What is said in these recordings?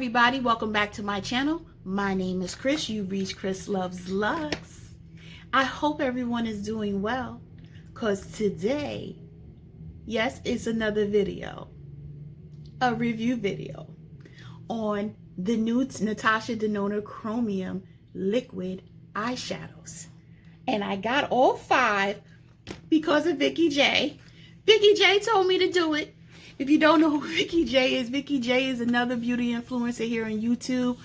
everybody, welcome back to my channel. My name is Chris. You've reached Chris Loves Lux. I hope everyone is doing well, because today, yes, it's another video, a review video on the new Natasha Denona Chromium liquid eyeshadows. And I got all 5 because of Vikeejeah. Vikeejeah told me to do it. If you don't know who Vikeejeah is another beauty influencer here on YouTube.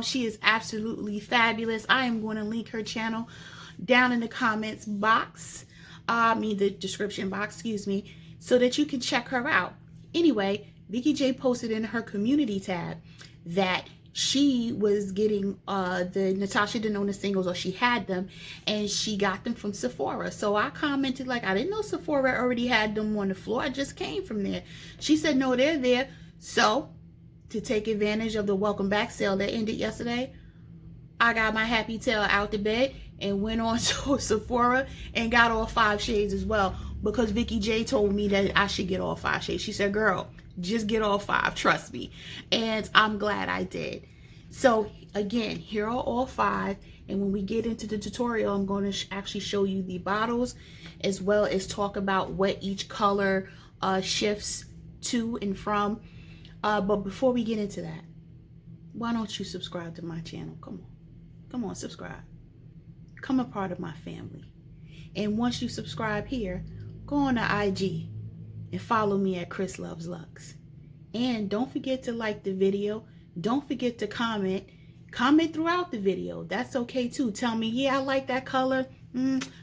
She is absolutely fabulous. I am going to link her channel down in the comments box. The description box, excuse me, so that you can check her out. Anyway, Vikeejeah posted in her community tab that she was getting the Natasha Denona singles, or she had them, and she got them from Sephora. So I commented like, I didn't know Sephora already had them on the floor. I just came from there. She said, no, they're there. So to take advantage of the welcome back sale that ended yesterday, I got my happy tail out the bed and went on to Sephora and got all 5 shades as well, because Vikeejeah told me that I should get all 5 shades. She said, girl, just get all 5, trust me. And I'm glad I did. So again, here are all 5, and when we get into the tutorial, I'm going to actually show you the bottles, as well as talk about what each color shifts to and from. But before we get into that, why don't you subscribe to my channel? Come on, subscribe. Become a part of my family. And once you subscribe here, go on to IG and follow me at Chris Loves Lux. And don't forget to like the video. Don't forget to comment throughout the video. That's okay too. Tell me, yeah, I like that color.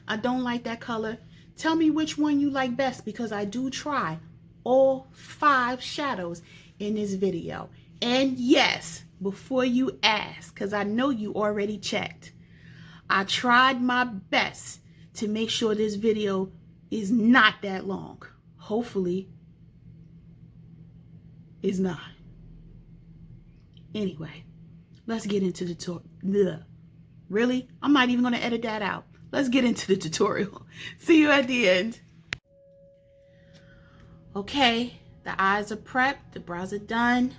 I don't like that color. Tell me which one you like best, because I do try all 5 shadows in this video. And yes, before you ask, because I know you already checked, I tried my best to make sure this video is not that long. Hopefully, it's not. Anyway, let's get into the tutorial. Really? I'm not even going to edit that out. Let's get into the tutorial. See you at the end. Okay, the eyes are prepped, the brows are done.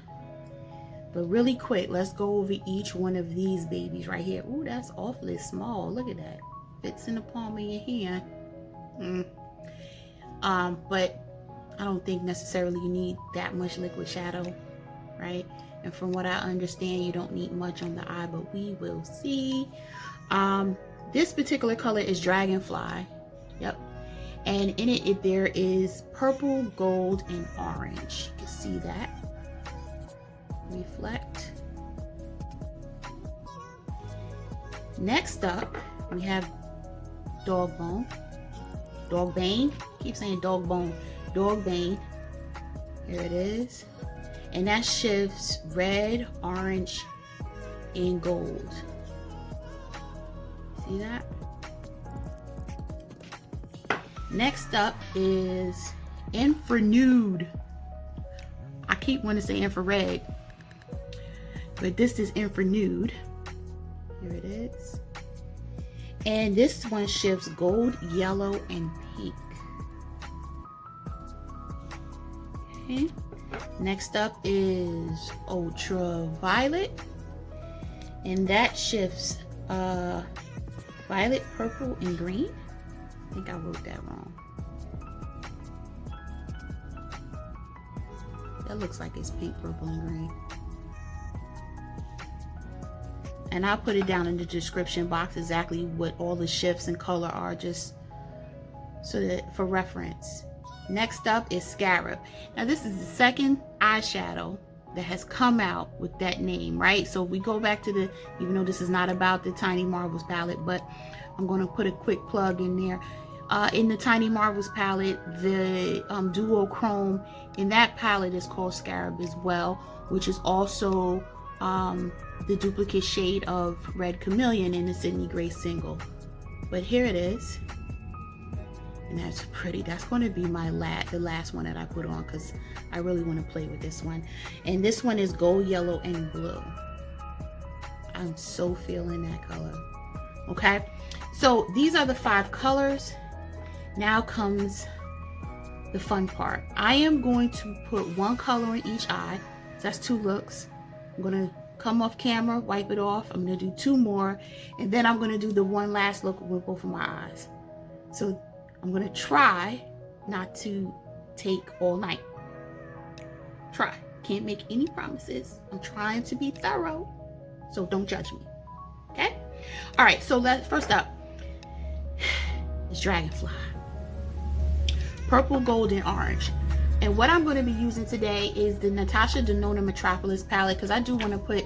But really quick, let's go over each one of these babies right here. Ooh, that's awfully small. Look at that. Fits in the palm of your hand. But I don't think necessarily you need that much liquid shadow, right? And from what I understand, you don't need much on the eye, but we will see. This particular color is Dragonfly. Yep. And in it there is purple, gold, and orange. You can see that. Reflect. Next up, we have Dogbane. Keep saying Dogbane. Dogbane. Here it is. And that shifts red, orange, and gold. See that? Next up is Infranude. I keep wanting to say infrared, but this is Infranude. Here it is. And this one shifts gold, yellow, and pink. Okay. Next up is Ultraviolet, and that shifts violet, purple, and green. I think I wrote that wrong. That looks like it's pink, purple, and green. And I'll put it down in the description box exactly what all the shifts in color are, just so that for reference. Next up is Scarab. Now this is the second eyeshadow that has come out with that name, right? So if we go back to the, even though this is not about the Tiny Marvels palette, but I'm going to put a quick plug in there. In the Tiny Marvels palette, the Duo Chrome in that palette is called Scarab as well, which is also the duplicate shade of Red Chameleon in the Sydney Gray single. But here it is. And that's pretty. That's going to be my the last one that I put on, because I really want to play with this one. And this one is gold, yellow, and blue. I'm so feeling that color. Okay, so these are the 5 colors. Now comes the fun part. I am going to put one color in each eye. That's 2 looks. I'm gonna come off camera, wipe it off. I'm gonna do 2 more, and then I'm gonna do the one last look with both of my eyes. So I'm gonna try not to take all night. Try. Can't make any promises. I'm trying to be thorough, so don't judge me. Okay? All right, so first up is Dragonfly. Purple, gold, and orange. And what I'm going to be using today is the Natasha Denona Metropolis palette, because I do want to put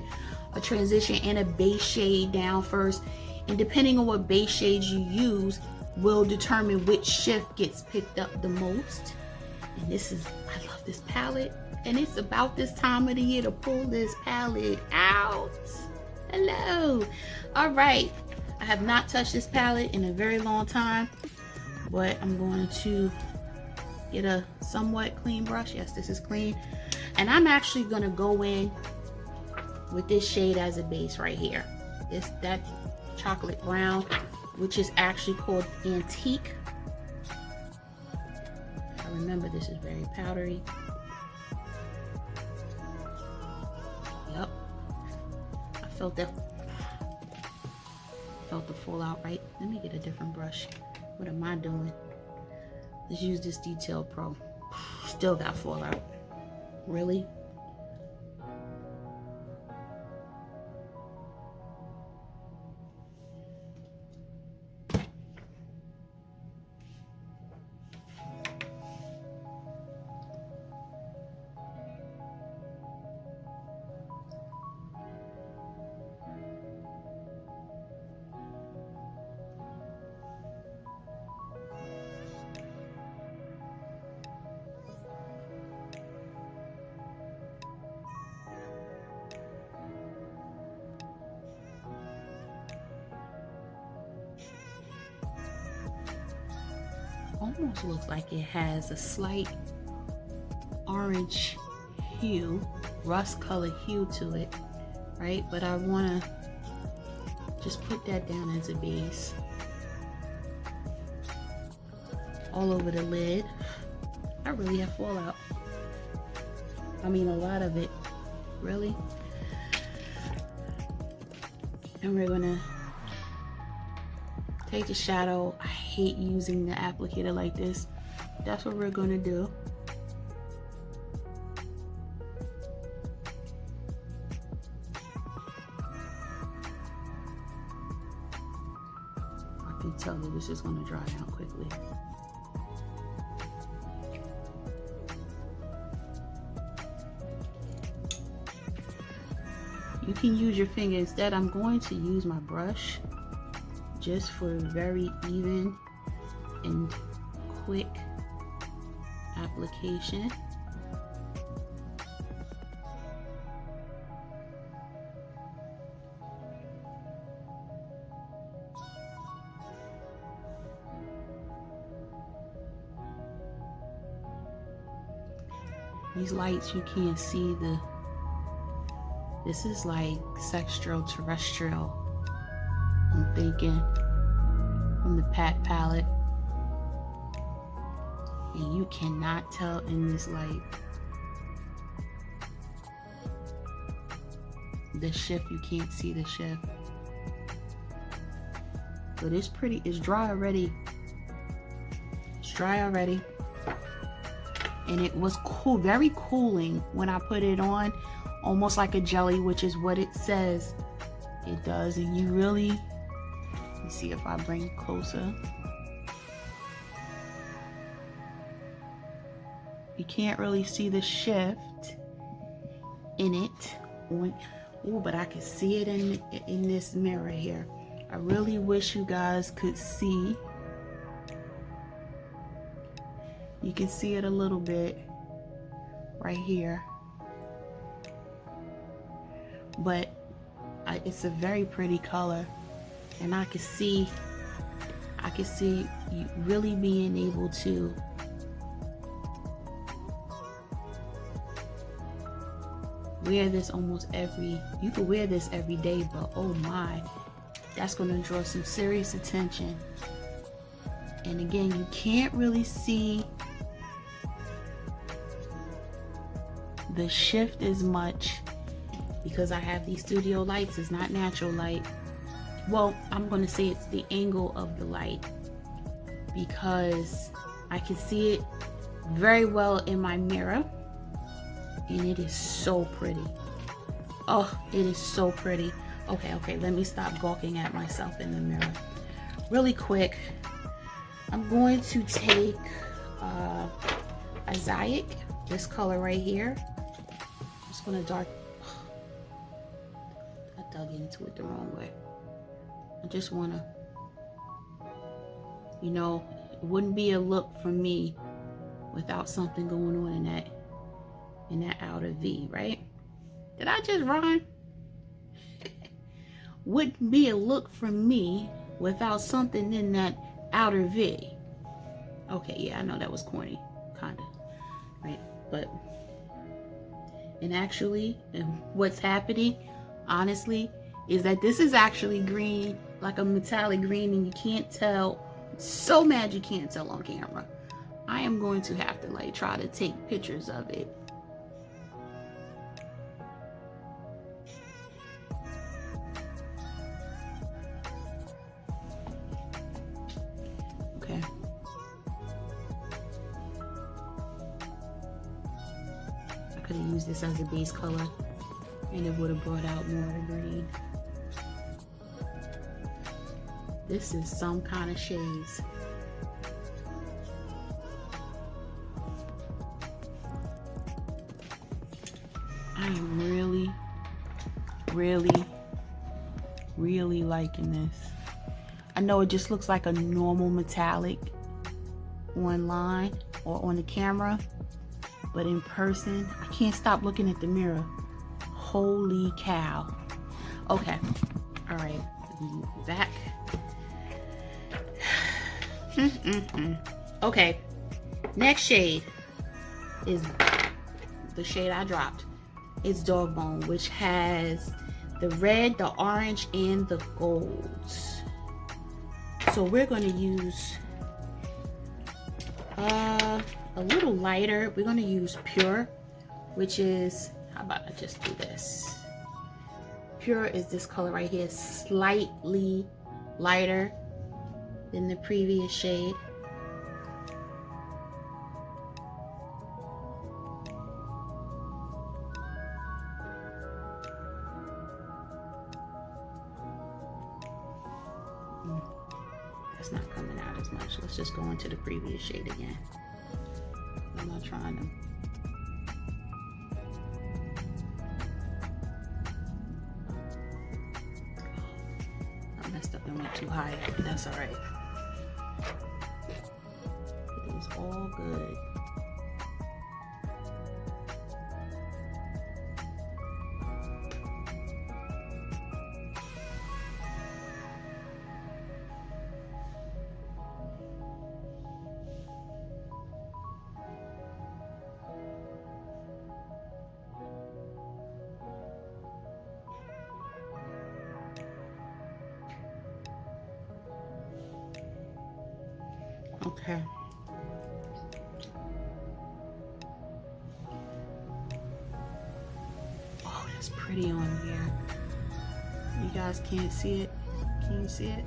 a transition and a base shade down first. And depending on what base shades you use will determine which shift gets picked up the most. And I love this palette. And it's about this time of the year to pull this palette out. Hello. All right. I have not touched this palette in a very long time, but I'm going to get a somewhat clean brush. Yes, this is clean. And I'm actually going to go in with this shade as a base right here. That chocolate brown, which is actually called Antique. I remember this is very powdery. Yep. I felt the fallout, right? Let me get a different brush. What am I doing? Let's use this Detail Pro. Still got fallout. Really? Almost looks like it has a slight orange hue, rust color hue to it, right? But I want to just put that down as a base all over the lid. I really have fallout. I mean, a lot of it, really. And we're gonna take the shadow. I hate using the applicator like this. That's what we're gonna do. I can tell that this is gonna dry out quickly. You can use your finger. Instead, I'm going to use my brush just for very even and quick application. These lights, you can't see this is like sextral terrestrial, I'm thinking, from the Pat palette. And you cannot tell in this light. The shift, you can't see the shift. But it's pretty, it's dry already. It's dry already. And it was cool, very cooling when I put it on. Almost like a jelly, which is what it says it does. And you really, let me see if I bring it closer. You can't really see the shift in it. Oh, but I can see it in this mirror here. I really wish you guys could see. You can see it a little bit right here. But it's a very pretty color, and I can see you really being able to wear this almost you could wear this every day, but oh my, that's going to draw some serious attention. And again, you can't really see the shift as much because I have these studio lights. It's not natural light. Well, I'm going to say it's the angle of the light, because I can see it very well in my mirror, and it is so pretty. Oh, it is so pretty. Okay, let me stop gawking at myself in the mirror. Really quick, I'm going to take a Mosaic, this color right here. I'm just going to dark. I dug into it the wrong way. I just want to, you know, it wouldn't be a look for me without something going on in that outer V, right? Did I just rhyme? Wouldn't be a look for me without something in that outer V. Okay, yeah, I know that was corny, kinda, right? But, and actually, what's happening, honestly, is that this is actually green, like a metallic green, and you can't tell. So mad you can't tell on camera. I am going to have to like try to take pictures of it. Okay. I could have used this as a base color and it would have brought out more of the green. This is some kind of shades. I am really liking this. I know it just looks like a normal metallic online or on the camera, but in person, I can't stop looking at the mirror. Holy cow. Okay, all right, move back. Okay, next shade is the shade I dropped. It's Dog Bone, which has the red, the orange, and the golds. So we're going to use a little lighter. We're going to use Pure, which is, how about I just do this? Pure is this color right here, slightly lighter than the previous shade. That's not coming out as much. Let's just go into the previous shade again. I'm not trying to. I messed up and went too high. That's all right. It was all good. Okay. Oh, that's pretty on here. You guys can't see it. Can you see it?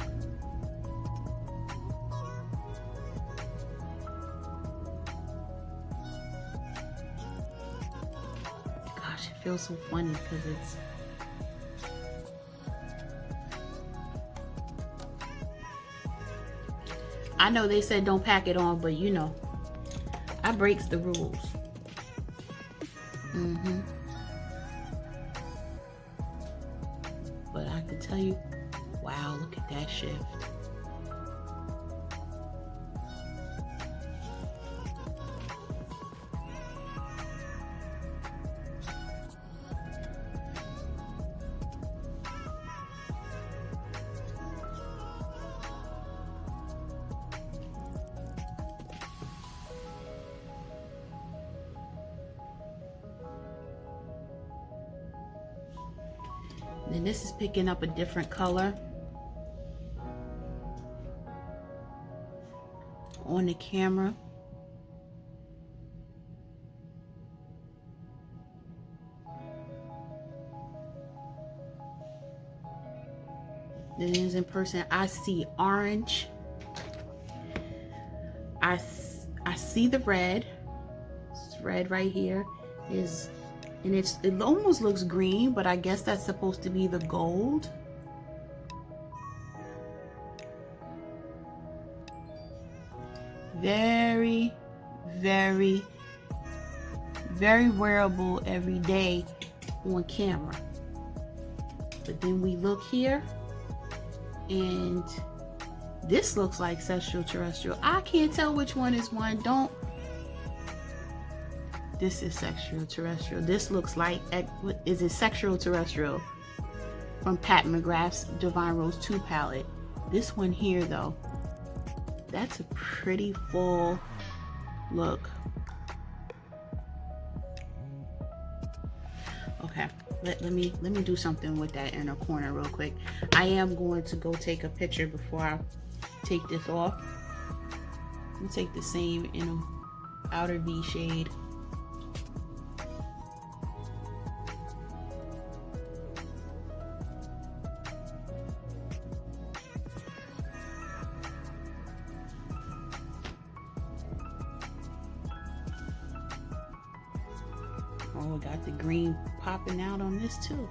Gosh, it feels so funny because it's I know they said don't pack it on, but you know, I breaks the rules. But I can tell you, wow, look at that shift. And this is picking up a different color on the camera. than it is in person. I see orange. I see the red. It's red right here. And it almost looks green, but I guess that's supposed to be the gold. Very, very, very wearable every day on camera. But then we look here, and this looks like sexual terrestrial. I can't tell which one is one. This is sexual terrestrial. This looks like, is it sexual terrestrial from Pat McGrath's Divine Rose 2 palette. This one here though, that's a pretty full look. Okay, let me do something with that inner corner real quick. I am going to go take a picture before I take this off. I'm gonna take the same in a outer V shade. Oh, we got the green popping out on this too.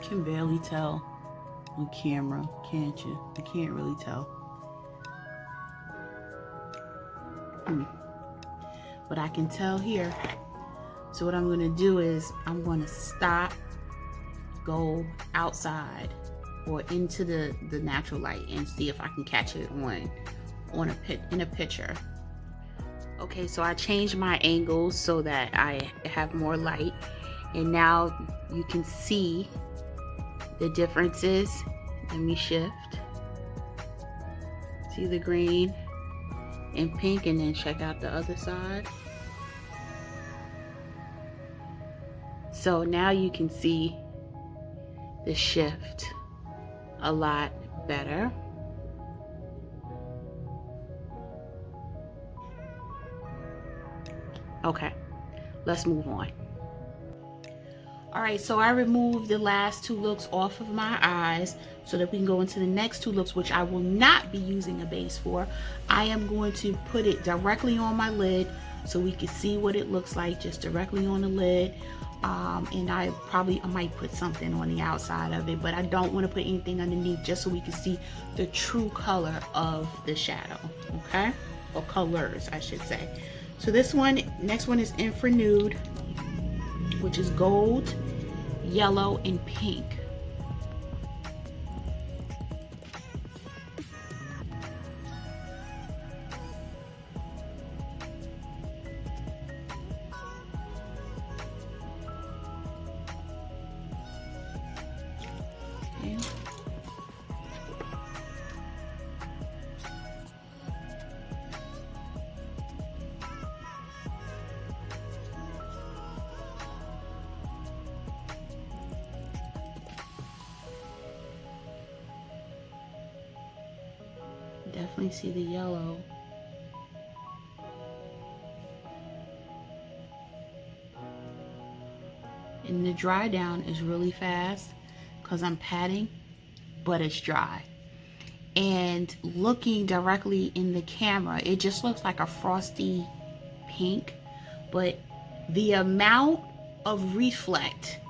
You can barely tell on camera, can't you? You can't really tell. But I can tell here. So what I'm going to do is I'm going to stop, go outside or into the natural light and see if I can catch it in a picture. Okay, so I changed my angles so that I have more light, and now you can see the differences. Let me shift. See the green and pink, and then check out the other side. So now you can see the shift a lot better. Okay, let's move on. All right, so I removed the last two looks off of my eyes so that we can go into the next two looks, which I will not be using a base for. I am going to put it directly on my lid so we can see what it looks like just directly on the lid. And I might put something on the outside of it, but I don't want to put anything underneath, just so we can see the true color of the shadow, okay? Or colors, I should say. So this one, next one is Infra Nude, which is gold, yellow, and pink. Definitely see the yellow. And the dry down is really fast because I'm patting, but it's dry. And looking directly in the camera, it just looks like a frosty pink, but the amount of reflect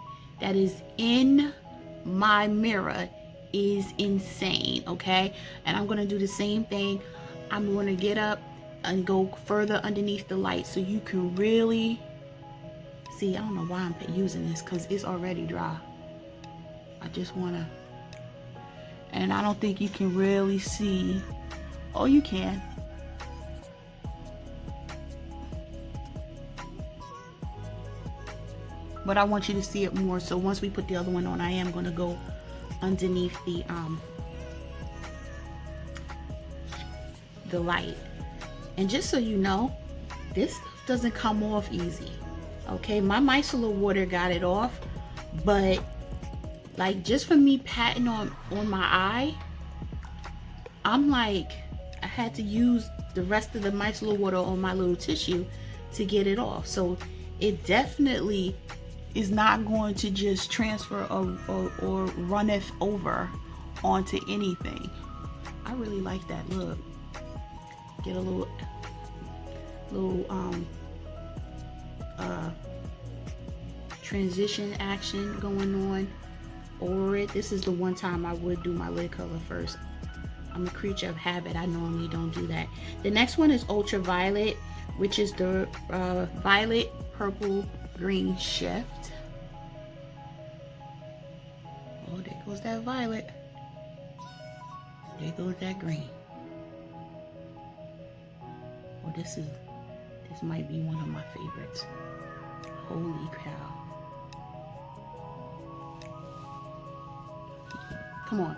that is in my mirror is insane, okay? And I'm gonna do the same thing. I'm gonna get up and go further underneath the light so you can really see. I don't know why I'm using this because it's already dry. I just wanna, and I don't think you can really see. Oh, you can. But I want you to see it more. So once we put the other one on, I am gonna go underneath the light. And just so you know, this stuff doesn't come off easy, okay? My micellar water got it off, but Like, just for me patting on my eye, I'm like, I had to use the rest of the micellar water on my little tissue to get it off. So it definitely is not going to just transfer or runneth over onto anything. I really like that look. Get a little transition action going on over it. This is the one time I would do my lid color first. I'm a creature of habit. I normally don't do that. The next one is Ultraviolet, which is the violet purple green shift. Oh, there goes that violet. There goes that green. Oh, this might be one of my favorites. Holy cow. Come on.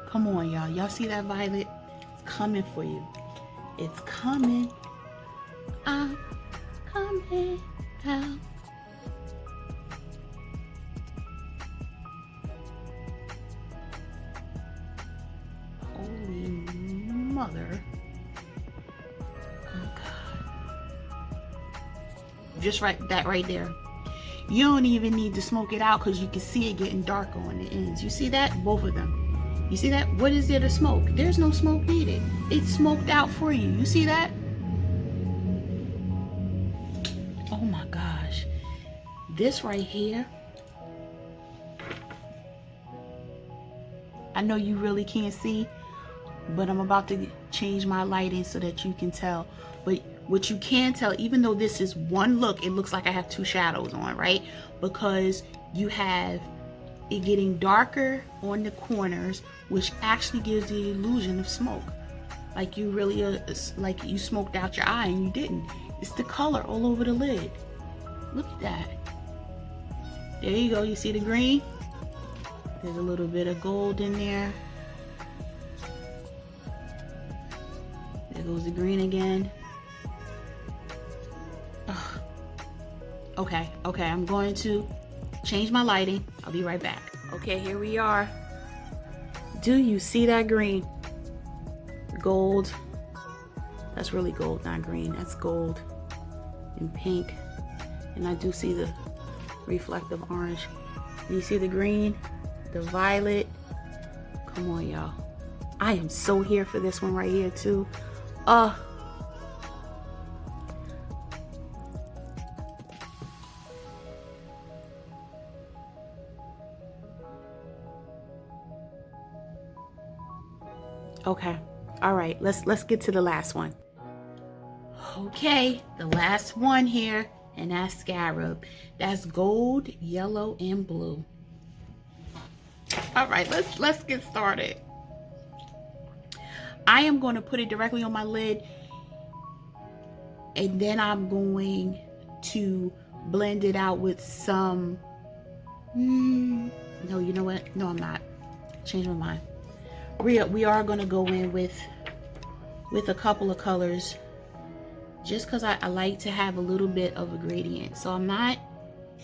Come on, y'all. Y'all see that violet? It's coming for you. It's coming. I'm coming out. Holy mother. Oh, God. Just that right there. You don't even need to smoke it out because you can see it getting darker on the ends. You see that? Both of them. You see that? What is there to smoke? There's no smoke needed. It's smoked out for you. You see that? Oh my gosh. This right here. I know you really can't see, but I'm about to change my lighting so that you can tell. But what you can tell, even though this is one look, it looks like I have two shadows on, right? Because you have it getting darker on the corners, which actually gives the illusion of smoke. Like you really like you smoked out your eye and you didn't. It's the color all over the lid. Look at that. There you go. You see the green? There's a little bit of gold in there. There goes the green again. Ugh. Okay, I'm going to change my lighting. I'll be right back. Okay, here we are. Do you see that green? Gold. That's really gold, not green. That's gold and pink. And I do see the reflective orange. Do you see the green? The violet? Come on, y'all. I am so here for this one right here, too. Okay, all right, let's get to the last one. Okay, the last one here, and that's Scarab. That's gold, yellow, and blue. All right, let's get started. I am going to put it directly on my lid, and then I'm going to blend it out with some no, you know what? No, I'm not. Change my mind. We are going to go in with a couple of colors, just because I like to have a little bit of a gradient. So I'm not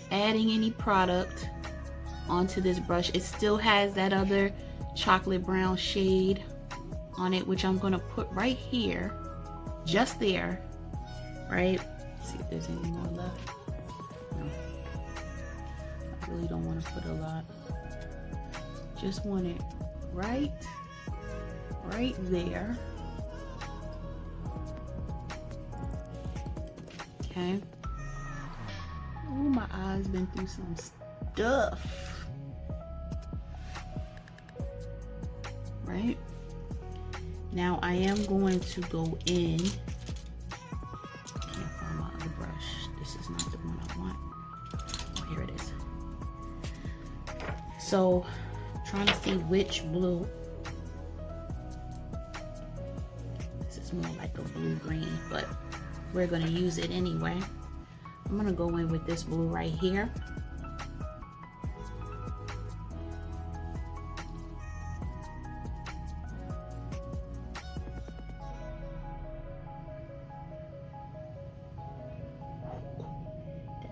adding any product onto this brush. It still has that other chocolate brown shade on it, which I'm going to put right here, just there, right? Let's see if there's any more left. No, I really don't want to put a lot. Just want it right there. Okay. Oh, my eyes been through some stuff. Right? Now I am going to go in. I can't find my other brush. This is not the one I want. Oh, here it is. So, trying to see which blue. This is more like a blue-green, but we're going to use it anyway. I'm going to go in with this blue right here.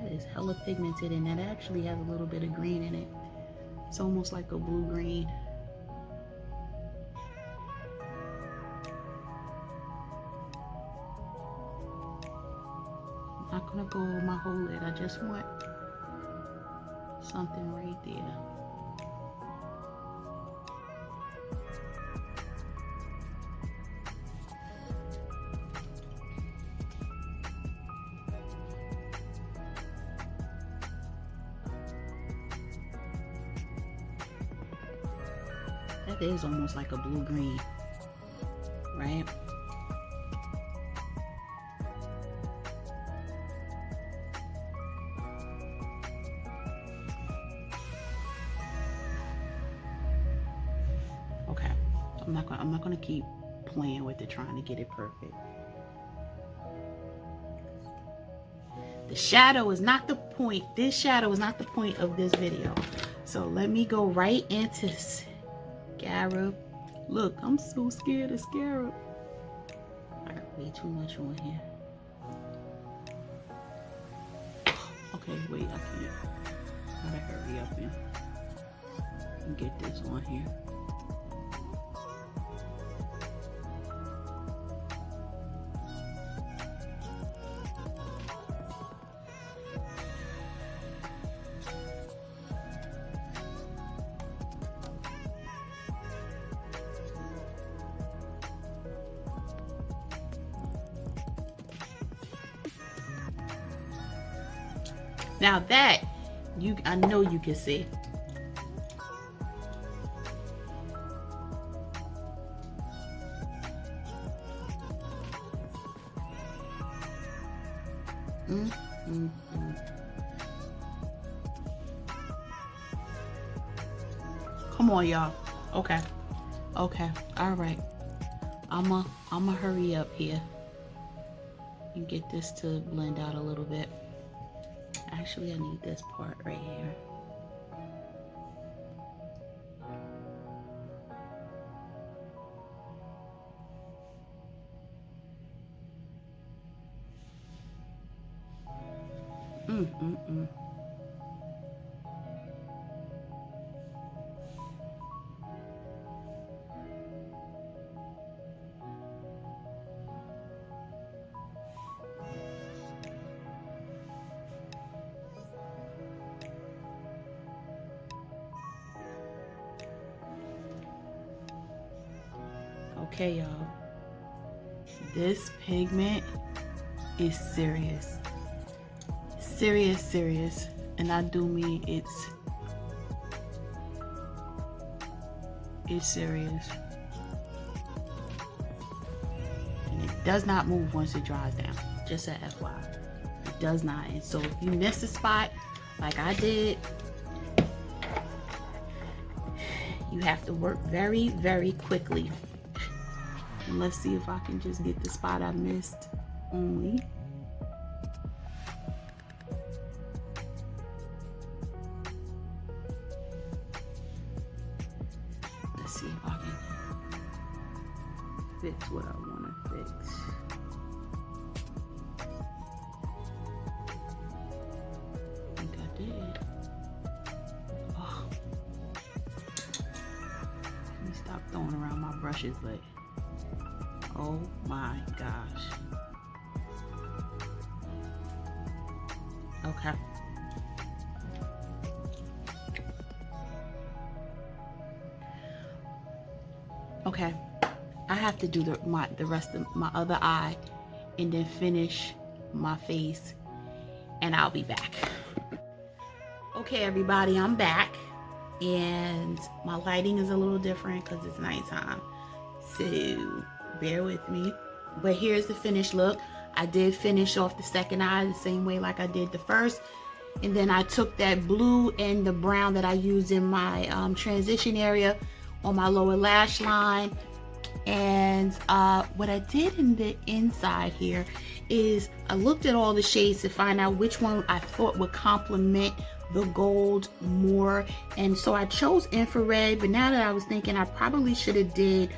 That is hella pigmented, and that actually has a little bit of green in it. It's almost like a blue-green. I'm not gonna go over my whole lid. I just want something right there. That is almost like a blue-green, right? Okay, I'm not gonna keep playing with it, trying to get it perfect. The shadow is not the point. This shadow is not the point of this video. So let me go right into Scarab. Look, I'm so scared of Scarab. I got way too much on here. Okay, wait, I can't. Gotta hurry up and get this on here. Now that I know you can see. Come on, y'all. Okay. Okay. All right. I'ma hurry up here and get this to blend out a little bit. Actually, I need this part right here. Okay, y'all, this pigment is serious, serious, and I do mean it's serious, and it does not move once it dries down. Just a FYI, it does not. And so if you miss a spot like I did, you have to work very, very quickly. And let's see if I can just get the spot I missed only. Let's see if I can fix what I want to fix. I think I did. Oh. Let me stop throwing around my brushes, but oh my gosh. Okay. Okay. I have to do the rest of my other eye and then finish my face, and I'll be back. Okay, everybody, I'm back, and my lighting is a little different because it's nighttime. So bear with me, but here's the finished look. I did finish off the second eye the same way like I did the first, and then I took that blue and the brown that I used in my transition area on my lower lash line, and what I did in the inside here is I looked at all the shades to find out which one I thought would complement the gold more, and so I chose infrared. But now that I was thinking, I probably should have did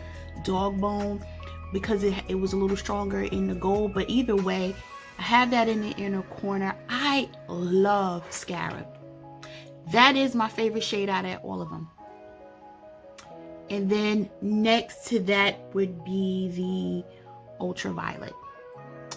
dog bone because it was a little stronger in the gold. But either way, I have that in the inner corner. I love Scarab. That is my favorite shade out of all of them. And then next to that would be the Ultraviolet.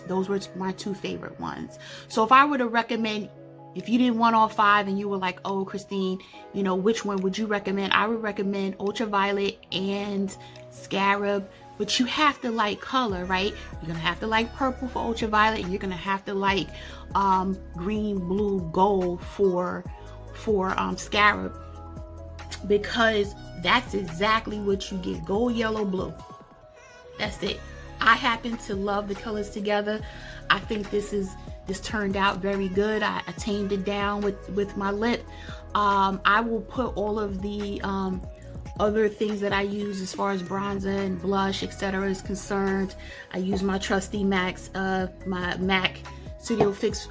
Those were my two favorite ones. So if I were to recommend, if you didn't want all five and you were like, oh, Christine, you know, which one would you recommend? I would recommend Ultraviolet and Scarab. But you have to like color, right? You're gonna have to like purple for Ultraviolet, and you're gonna have to like green, blue, gold for Scarab, because that's exactly what you get. Gold, yellow, blue. That's it. I happen to love the colors together. I think this turned out very good. I tamed it down with my lip. I will put all of the other things that I use as far as bronzer and blush, etc. is concerned. I use my trusty my MAC Studio Fix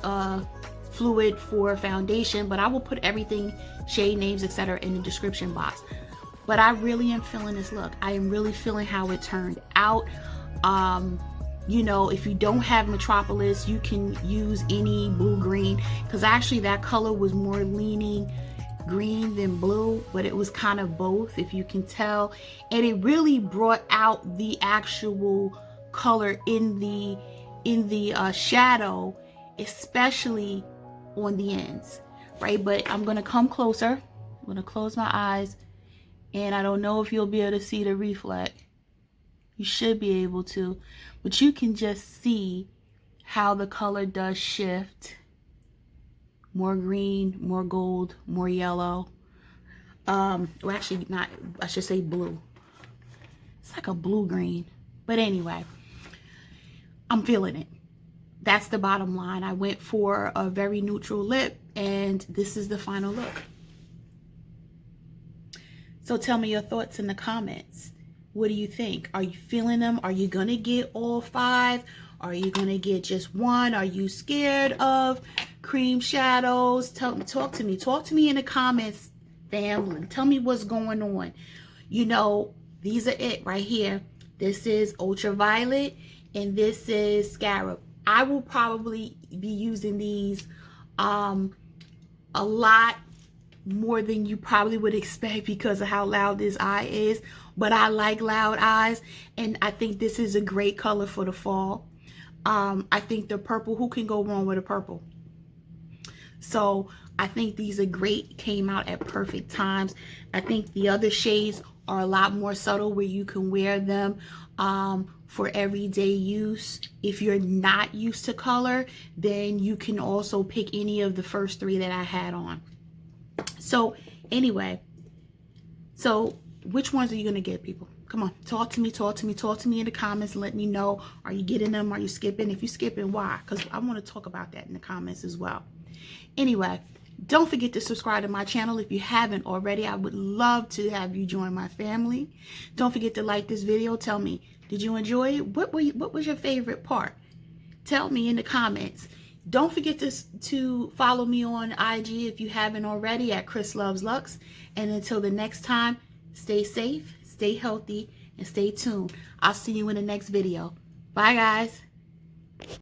fluid for foundation, but I will put everything, shade names, etc. in the description box. But I really am feeling this look. I am really feeling how it turned out. You know, if you don't have Metropolis, you can use any blue green, because actually that color was more leaning green than blue, but it was kind of both, if you can tell. And it really brought out the actual color in the shadow, especially on the ends, right? But I'm gonna come closer. I'm gonna close my eyes, and I don't know if you'll be able to see the reflect. You should be able to, but you can just see how the color does shift. More green, more gold, more yellow. Well, actually not, I should say blue. It's like a blue-green. But anyway, I'm feeling it. That's the bottom line. I went for a very neutral lip, and this is the final look. So tell me your thoughts in the comments. What do you think? Are you feeling them? Are you gonna get all five? Are you gonna get just one? Are you scared of cream shadows? Talk to me. Talk to me in the comments, family. Tell me what's going on. You know, these are it right here. This is Ultraviolet, and this is Scarab. I will probably be using these a lot more than you probably would expect because of how loud this eye is, but I like loud eyes, and I think this is a great color for the fall. I think the purple, who can go wrong with a purple? So I think these are great, came out at perfect times. I think the other shades are a lot more subtle, where you can wear them for everyday use. If you're not used to color, then you can also pick any of the first three that I had on. So anyway, so which ones are you gonna get, people? Come on, talk to me in the comments. Let me know, are you getting them? Are you skipping? If you're skipping, why? Because I want to talk about that in the comments as well. Anyway, don't forget to subscribe to my channel if you haven't already. I would love to have you join my family. Don't forget to like this video. Tell me, did you enjoy it? What was your favorite part? Tell me in the comments. Don't forget to follow me on IG if you haven't already, at Chris Loves Lux. And until the next time, stay safe, stay healthy, and stay tuned. I'll see you in the next video. Bye, guys.